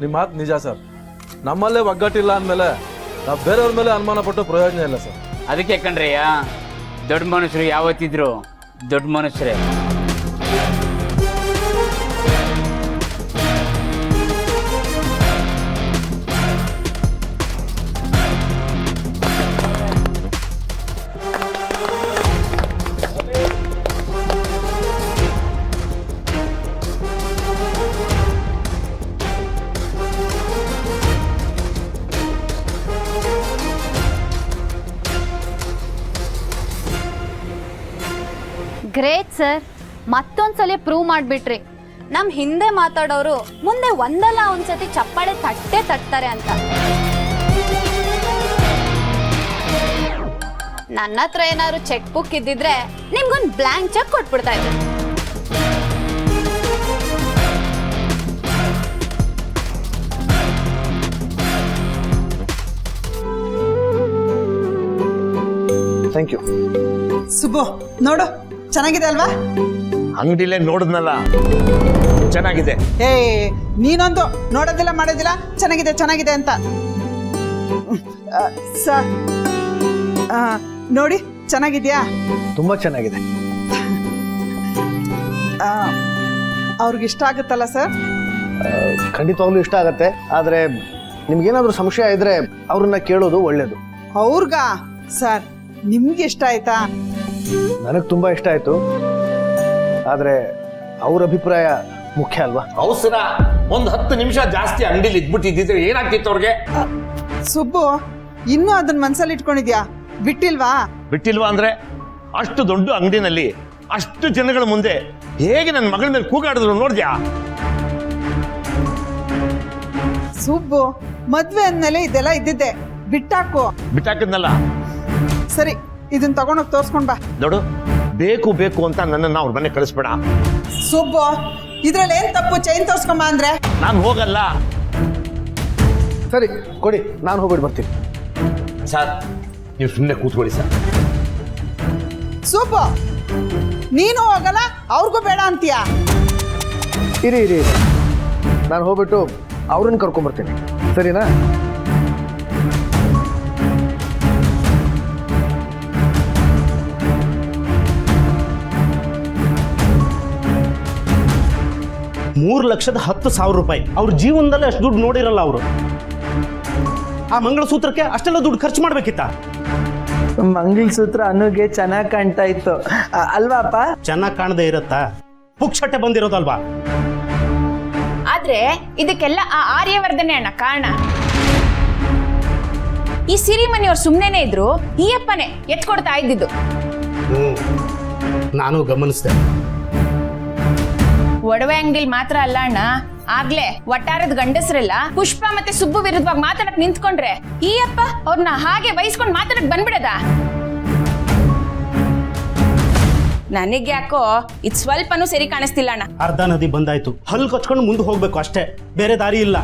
ನಿಮ್ಮ ಮಾತು ನಿಜ ಸರ್. ನಮ್ಮಲ್ಲೇ ಒಗ್ಗಟ್ಟಿಲ್ಲ ಅಂದಮೇಲೆ ನಾವು ಬೇರೆಯವ್ರ ಮೇಲೆ ಅನುಮಾನ ಪಟ್ಟು ಪ್ರಯೋಜನ ಇಲ್ಲ ಸರ್. ಅದಕ್ಕೆ ಕಣ್ರಯ್ಯ, ದೊಡ್ಡ ಮನುಷ್ಯರು ಯಾವತ್ತಿದ್ರು ದೊಡ್ಡ ಮನುಷ್ಯರೇ. ಗ್ರೇಟ್ ಸರ್, ಮತ್ತೊಂದ್ಸಲ ಪ್ರೂವ್ ಮಾಡಿಬಿಟ್ರಿ. ನಮ್ಮ ಹಿಂದೆ ಮಾತಾಡೋರು ಮುಂದೆ ಒಂದಲ್ಲ ಒಂದ್ಸತಿ ಚಪ್ಪಾಳೆ ತಟ್ತಾರೆ ಅಂತ. ನನ್ನ ಹತ್ರ ಏನಾದ್ರು ಚೆಕ್ ಬುಕ್ ಇದ್ದಿದ್ರೆ ನಿಮ್ಗೊಂದು ಬ್ಲ್ಯಾಂಕ್ ಚೆಕ್ ಕೊಟ್ಬಿಡ್ತಾ ಇದ್ದೆ. Thank you. ಸುಬ್ಬು ನೋಡು, ಚೆನ್ನಾಗಿದೆ ಅಲ್ವಾ? ಅಂಗಡಿಲೇ ನೋಡಿದ್ನಲ್ಲ, ಚೆನ್ನಾಗಿದೆ. ಏ ನೀನೊಂದು ನೋಡೋದಿಲ್ಲ ಮಾಡೋದಿಲ್ಲ, ಚೆನ್ನಾಗಿದೆ ಚೆನ್ನಾಗಿದೆ ಅಂತ. ಸರ್ ನೋಡಿ, ಚೆನ್ನಾಗಿದ್ಯಾ? ತುಂಬಾ ಚೆನ್ನಾಗಿದೆ. ಅವ್ರಿಗಿಷ್ಟ ಆಗುತ್ತಲ್ಲ ಸರ್? ಖಂಡಿತವಾಗ್ಲೂ ಇಷ್ಟ ಆಗತ್ತೆ. ಆದ್ರೆ ನಿಮ್ಗೇನಾದ್ರೂ ಸಂಶಯ ಇದ್ರೆ ಅವ್ರನ್ನ ಕೇಳೋದು ಒಳ್ಳೇದು. ಅವ್ರಿಗ ಸರ್ ನಿಮ್ಗೆ ಇಷ್ಟ ಆಯ್ತಾ? ನನಗೆ ತುಂಬಾ ಇಷ್ಟ ಆಯ್ತು. ಆದ್ರೆ ಅವ್ರ ಅಭಿಪ್ರಾಯ ಮುಖ್ಯ ಅಲ್ವಾ? ಅವಸರ ಒಂದು 10 ನಿಮಿಷ ಜಾಸ್ತಿ ಅಂಗಡಿಲಿ ಇದ್ಬಿಟ್ಟಿದ್ರೆ ಏನಾಗ್ತಿತ್ತು ಅವ್ರಿಗೆ? ಸುಬ್ಬು, ಇನ್ನೂ ಅದನ್ನ ಮನ್ಸಲ್ಲಿ ಇಟ್ಕೊಂಡಿದ್ಯಾ? ಬಿಟ್ಟಿಲ್ವಾ ಅಂದ್ರೆ ಅಷ್ಟು ದೊಡ್ಡ ಅಂಗಡಿನಲ್ಲಿ ಅಷ್ಟು ಜನಗಳ ಮುಂದೆ ಹೇಗೆ ನನ್ನ ಮಗಳ ಮೇಲೆ ಕೂಗಾಡಿದ್ರು ನೋಡ್ದ್ಯಾ? ಸುಬ್ಬು, ಮದ್ವೆ ಅಂದ್ಮೇಲೆ ಇದೆಲ್ಲ ಇದ್ದಿದ್ದೆ, ಬಿಟ್ಟಾಕಿದ್ನಲ್ಲ. ಸರಿ, ಇದನ್ನ ತಗೊಂಡೋಗಿ ತೋರ್ಸ್ಕೊಂಡ್ ಬಾ. ನೋಡು, ಬೇಕು ಬೇಕು ಅಂತ ನನ್ನನ್ನು ಅವ್ರ ಮನೆ ಕಳಿಸ್ಬೇಡ. ಸುಬ್ಬು, ಇದ್ರಲ್ಲಿ ಏನ್ ತಪ್ಪು? ಚೈನ್ ತೋರ್ಸ್ಕೊಂಬ ಅಂದ್ರೆ ನಾನು ಹೋಗಲ್ಲ. ಸರಿ ಕೊಡಿ, ನಾನು ಹೋಗ್ಬಿಟ್ಟು ಬರ್ತೀನಿ. ಸರ್, ನೀವು ಸುಮ್ಮನೆ ಕೂತ್ಕೊಳ್ಳಿ ಸರ್. ಸುಬ್ಬು, ನೀನು ಹೋಗಲ್ಲ, ಅವ್ರಿಗೂ ಬೇಡ ಅಂತೀಯ? ಇರಿ ಇರಿ, ನಾನು ಹೋಗ್ಬಿಟ್ಟು ಅವ್ರನ್ನ ಕರ್ಕೊಂಡ್ಬರ್ತೀನಿ, ಸರಿನಾ? ₹3,10,000 ಅವ್ರ ಜೀವನದಲ್ಲಿ ಅಷ್ಟು ದುಡ್ಡು ನೋಡಿರಲ್ಲ ಅವರು. ಆ ಮಂಗಳಸೂತ್ರಕ್ಕೆ ಅಷ್ಟೆಲ್ಲ ದುಡ್ಡು ಖರ್ಚು ಮಾಡ್ಬೇಕಿತ್ತ? ಮಂಗಳಸೂತ್ರ ಅನ್ನೋಗೆ ಚೆನ್ನಾಗಿ ಕಾಣ್ತಾ ಇತ್ತು ಅಲ್ವಾ ಅಪ್ಪ? ಚೆನ್ನಾಗಿ ಕಾಣದೇ ಇರತ್ತಾ? ಪುಕ್ಷಟ್ಟೆ ಬಂದಿರೋದಲ್ವಾ? ಆದ್ರೆ ಇದಕ್ಕೆಲ್ಲ ಆ ಆರ್ಯವರ್ಧನೆ ಅಣ್ಣ ಕಾರಣ. ಈ ಸಿರಿಮನೆಯವ್ರು ಸುಮ್ಮನೆ ಇದ್ರು, ಈ ಅಪ್ಪನೇ ಎತ್ಕೊಡ್ತಾ ಇದ್ದಿದ್ದು. ನಾನು ಗಮನಿಸಿದೆ. ಒಡವೆ ಅಂಗಡಿಲಿ ಮಾತ್ರ ಅಲ್ಲ ಅಣ್ಣ, ಆಗ್ಲೇ ಒಟ್ಟಾರದ ಗಂಡಸರೆಲ್ಲ ಪುಷ್ಪ ಮತ್ತೆ ಸುಬ್ಬು ವಿರುದ್ಧವಾಗಿ ಮಾತಾಡಕ್ ನಿಂತ್ಕೊಂಡ್ರೆ ಈ ಅಪ್ಪ ಅವ್ರನ್ನ ಹಾಗೆ ವಹಿಸ್ಕೊಂಡು ಮಾತಾಡಕ್ ಬಂದ್ಬಿಡದ? ನನಗೆ ಯಾಕೋ ಇದು ಸ್ವಲ್ಪನೂ ಸರಿ ಕಾಣಿಸ್ತಿಲ್ಲ ಅಣ್ಣ. ಅರ್ಧ ನದಿ ಬಂದಾಯ್ತು, ಹಲ್ಲು ಕಚ್ಕೊಂಡು ಮುಂದೆ ಹೋಗ್ಬೇಕು ಅಷ್ಟೇ, ಬೇರೆ ದಾರಿ ಇಲ್ಲ.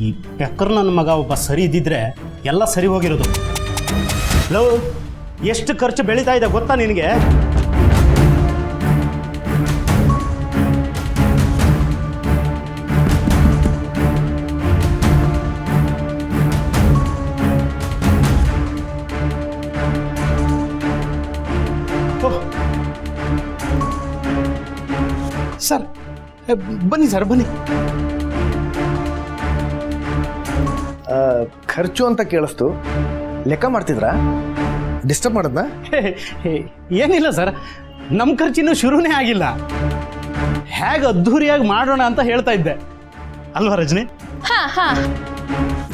ಈ ಪೆಕ್ಕರ್ ನನ್ನ ಮಗ ಒಬ್ಬ ಸರಿ ಇದ್ದಿದ್ರೆ ಎಲ್ಲ ಸರಿ ಹೋಗಿರೋದು. ಲವ್, ಎಷ್ಟು ಖರ್ಚು ಬೆಳೀತಾ ಇದೆ ಗೊತ್ತಾ ನಿನಗೆ? ಸರ್ ಬನ್ನಿ ಸರ್, ಬನ್ನಿ. ಖರ್ಚು ಅಂತ ಕೇಳಿಸ್ತು, ಲೆಕ್ಕ ಮಾಡ್ತಿದ್ರಾ? ಡಿಸ್ಟರ್ಬ್ ಮಾಡದ್ನಾ? ಏನಿಲ್ಲ ಸರ್, ನಮ್ಮ ಖರ್ಚಿನೂ ಶುರುನೇ ಆಗಿಲ್ಲ. ಹೇಗೆ ಅದ್ಧೂರಿಯಾಗಿ ಮಾಡೋಣ ಅಂತ ಹೇಳ್ತಾ ಇದ್ದೆ ಅಲ್ವಾ ರಜನಿ?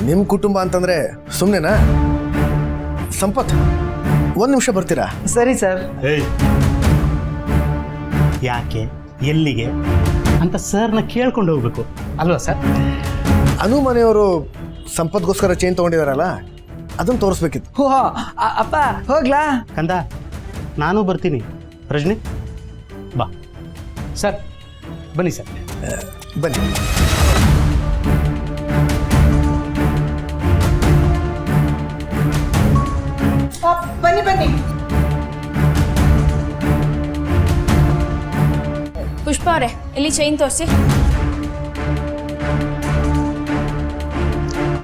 ನಿಮ್ ಕುಟುಂಬ ಅಂತಂದ್ರೆ ಸುಮ್ಮನೆನಾ? ಸಂಪತ್, 1 ನಿಮಿಷ ಬರ್ತೀರಾ? ಸರಿ ಸರ್. ಯಾಕೆ, ಎಲ್ಲಿಗೆ ಅಂತ ಸರ್ನ ಕೇಳ್ಕೊಂಡು ಹೋಗ್ಬೇಕು ಅಲ್ವಾ ಸರ್? ಅನು ಮನೆಯವರು ಸಂಪತ್ಗೋಸ್ಕರ ಚೈನ್ ತಗೊಂಡಿದಾರಲ್ಲ, ಅದನ್ನ ತೋರಿಸ್ಬೇಕಿತ್ತು. ಹೋ ಅಪ್ಪ, ಹೋಗ್ಲಾ? ಕಂದ, ನಾನು ಬರ್ತೀನಿ. ರಜನಿ ಬಾ. ಸರ್ ಬನ್ನಿ ಸರ್. ಬನ್ನಿ. ಬನ್ನಿ ಬನ್ನಿ. ಪುಷ್ಪ ಅವರೇ, ಇಲ್ಲಿ ಚೈನ್ ತೋರಿಸಿ.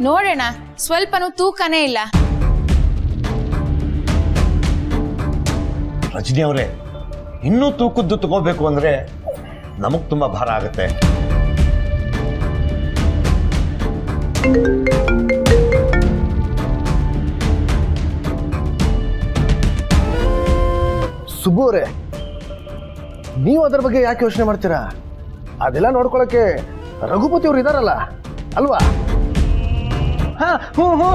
ನೋಡೋಣ, ಸ್ವಲ್ಪನೂ ತೂಕನೇ ಇಲ್ಲ. ರಜನಿ ಅವರೇ, ಇನ್ನೂ ತೂಕದ್ದು ತಗೋಬೇಕು ಅಂದ್ರೆ ನಮಗ್ ತುಂಬಾ ಭಾರ ಆಗುತ್ತೆ. ಸುಬ್ಬು ಅವರೇ, ನೀವು ಅದರ ಬಗ್ಗೆ ಯಾಕೆ ಯೋಚನೆ ಮಾಡ್ತೀರಾ? ಅದೆಲ್ಲ ನೋಡ್ಕೊಳಕ್ಕೆ ರಘುಪತಿ ಅವ್ರು ಇದಾರಲ್ಲ ಅಲ್ವಾ? ಹಾ ಹ್ಞೂ ಹ್ಞೂ.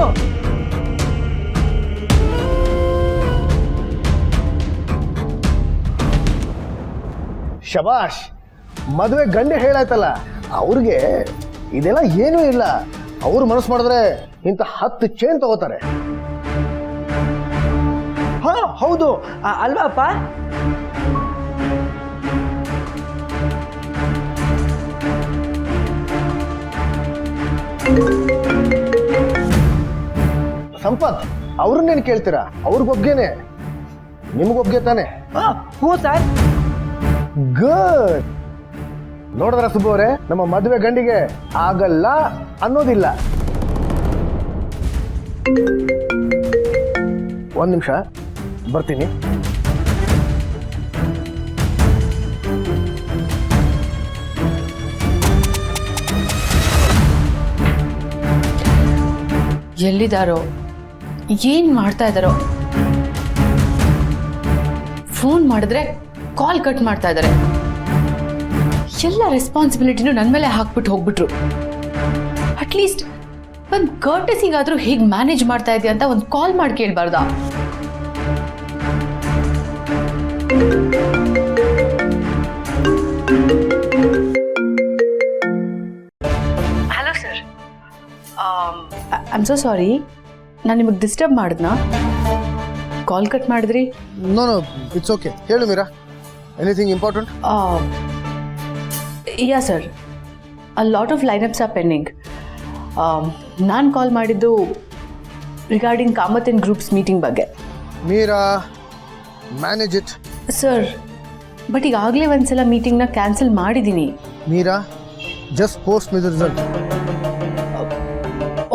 ಶಬಾಷ್, ಮದುವೆ ಗಂಡೆ ಹೇಳಾಯ್ತಲ್ಲ, ಅವ್ರಿಗೆ ಇದೆಲ್ಲ ಏನೂ ಇಲ್ಲ. ಅವ್ರು ಮನಸ್ಸು ಮಾಡಿದ್ರೆ ಇಂಥ 10 ಚೇನ್ ತಗೋತಾರೆ. ಹಾ ಹೌದು, ಅಲ್ವಾ ಅಪ್ಪ? ಸಂಪತ್, ಅವ್ರನ್ನೇನು ಕೇಳ್ತೀರಾ? ಅವ್ರಿಗೊಬ್ಗೆನೆ, ನಿಮ್ಗೊಬ್ಗೆ ತಾನೆ? ಹ್ಞೂ ಸರ್. ಗುಡ್. ನೋಡಿದ್ರ ಸುಬ್ಬು ಅವರೇ, ನಮ್ಮ ಮದುವೆ ಗಂಡಿಗೆ ಆಗಲ್ಲ ಅನ್ನೋದಿಲ್ಲ. ಒಂದ್ ನಿಮಿಷ ಬರ್ತೀನಿ. ಎಲ್ಲಿದಾರೋ, ಏನ್ ಮಾಡ್ತಾ ಇದಾರೋ? ಫೋನ್ ಮಾಡಿದ್ರೆ ಕಾಲ್ ಕಟ್ ಮಾಡ್ತಾ ಇದ್ದಾರೆ. ಎಲ್ಲ ರೆಸ್ಪಾನ್ಸಿಬಿಲಿಟಿನೂ ನನ್ನ ಮೇಲೆ ಹಾಕ್ಬಿಟ್ಟು ಹೋಗ್ಬಿಟ್ರು. ಅಟ್ಲೀಸ್ಟ್ ಒಂದು ಕರ್ಟಸಿಗಾದ್ರೂ ಹೇಗೆ ಮ್ಯಾನೇಜ್ ಮಾಡ್ತಾ ಇದೆಯಾ ಅಂತ ಒಂದು ಕಾಲ್ ಮಾಡಿ ಕೇಳಬಾರ್ದಾ? Hello sir, I am so sorry, ನಾನು ನಿಮಗೆ ಡಿಸ್ಟರ್ಬ್ ಮಾಡಿದ್ನಾ? ಕಾಲ್ ಕಟ್ ಮಾಡಿದ್ರಿ? No no, it's okay. ಹೇಳು Meera, anything important? Yeah sir, a lot of lineups are pending. ನಾನು ಕಾಲ್ ಮಾಡಿದ್ದು ರಿಗಾರ್ಡಿಂಗ್ ಕಾಮತ್ ಗ್ರೂಪ್ಸ್ ಮೀಟಿಂಗ್ ಬಗ್ಗೆ. Meera, manage it. Sir, but ಈಗಾಗಲೇ ಒಂದ್ಸಲ ಮೀಟಿಂಗ್ನ ಕ್ಯಾನ್ಸಲ್ ಮಾಡಿದ್ದೀನಿ. Meera, just post me the result.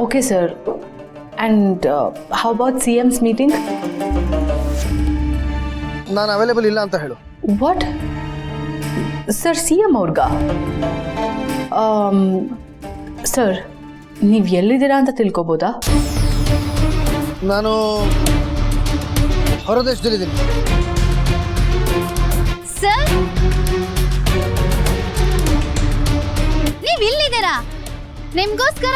Okay sir. And how about CM's meeting? ನಾನು available ಇಲ್ಲ ಅಂತ ಹೇಳು. ವಾಟ್ ಸರ್, CM ಅವ್ರಿಗ? ಸರ್, ನೀವು ಎಲ್ಲಿದ್ದೀರಾ ಅಂತ ತಿಳ್ಕೊಬೋದಾ? ನಾನು ಹೊರದೇಶದಲ್ಲಿದ್ದೀನಿ. ಸರ್, ನೀವ್ ಇಲ್ಲಿದ್ದೀರಾ? ನಿಮ್ಗೋಸ್ಕರ